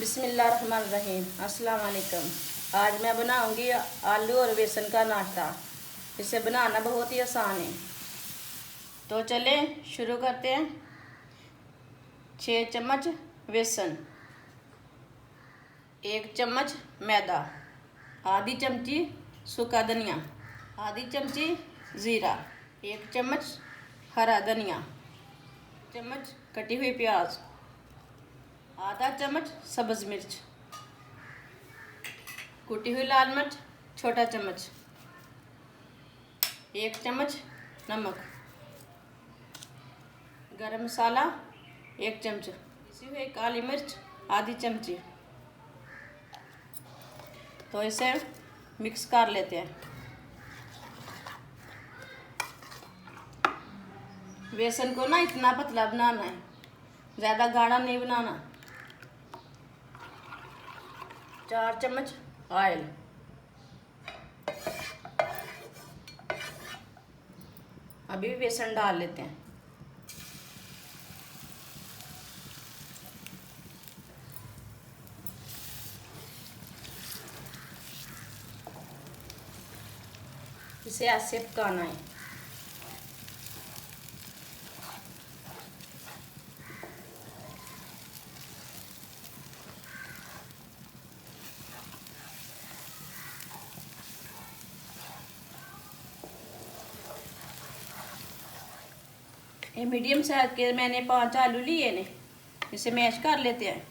बिस्मिल्लाहिर्रहमानिर्रहीम। अस्सलाम वालेकुम। आज मैं बनाऊंगी आलू और बेसन का नाश्ता। इसे बनाना बहुत ही आसान है। तो चलें शुरू करते हैं। 6 चम्मच बेसन, 1 चम्मच मैदा, आधी चमची सूखा धनिया, आधी चमची ज़ीरा, 1 चम्मच हरा धनिया, चम्मच कटी हुई प्याज, आधा चम्मच सब्ज़ मिर्च, कुटी हुई लाल मिर्च छोटा चम्मच, 1 चम्मच नमक, गरम मसाला 1 चम्मच, पिसी हुई काली मिर्च आधी चमची। तो इसे मिक्स कर लेते हैं। बेसन को ना इतना पतला बनाना है, ज़्यादा गाढ़ा नहीं बनाना। 4 चम्मच ऑयल, अभी भी बेसन डाल लेते हैं। इसे ऐसे पकाना है। ये मीडियम साइज के मैंने 5 आलू लिए ने, इसे मैश कर लेते हैं।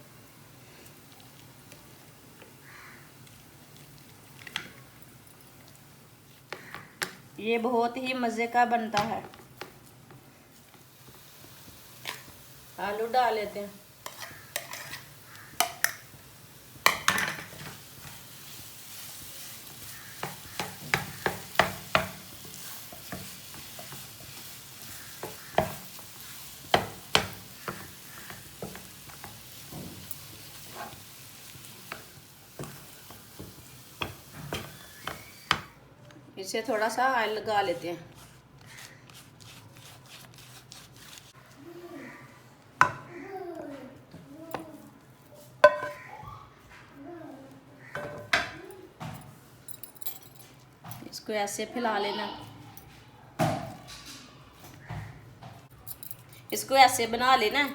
ये बहुत ही मज़े का बनता है। आलू डाल लेते हैं। इसे थोड़ा सा ऑयल लगा लेते हैं। इसको ऐसे फैला लेना। इसको ऐसे बना लेना।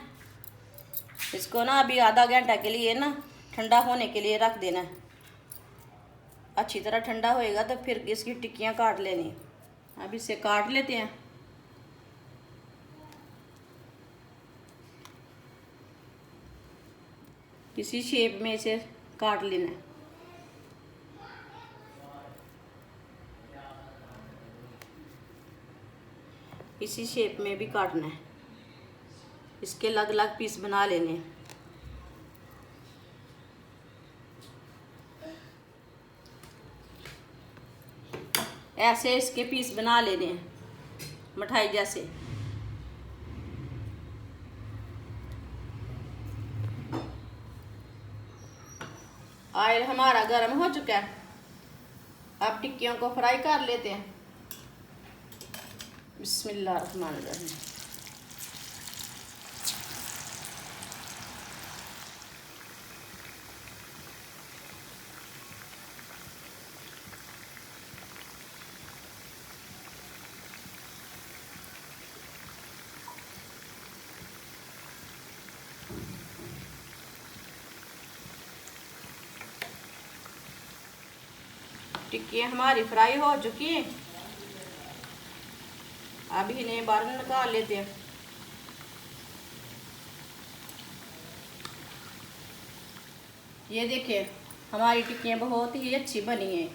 इसको ना अभी आधा घंटा के लिए ना ठंडा होने के लिए रख देना है। अच्छी तरह ठंडा होएगा तो फिर इसकी टिक्कियाँ काट लेनी। अब इसे काट लेते हैं। इसी शेप में इसे काट लेना है। इसी शेप में भी काटना है। इसके अलग अलग पीस बना लेने हैं। ऐसे इसके पीस बना लेने हैं, मिठाई जैसे। ऑयल हमारा गर्म हो चुका है। अब टिक्कियों को फ्राई कर लेते हैं। बिस्मिल्लाहिर्रहमानिर्रहीम। टिक्कियाँ हमारी फ्राई हो चुकी हैं। अभी इन्हें बाहर निकाल लेते हैं। ये देखिए हमारी टिक्कियाँ बहुत ही अच्छी बनी हैं।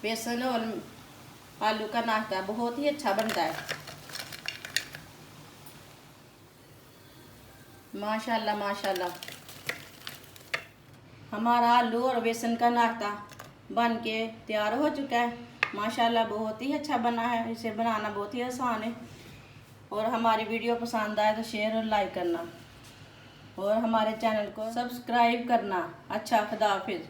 बेसन और आलू का नाश्ता बहुत ही अच्छा बनता है। माशाल्लाह माशाल्लाह। हमारा आलू और बेसन का नाश्ता बन के तैयार हो चुका है। माशाल्लाह बहुत ही अच्छा बना है। इसे बनाना बहुत ही आसान है। और हमारी वीडियो पसंद आए तो शेयर और लाइक करना और हमारे चैनल को सब्सक्राइब करना। अच्छा, खुदा हाफिज़।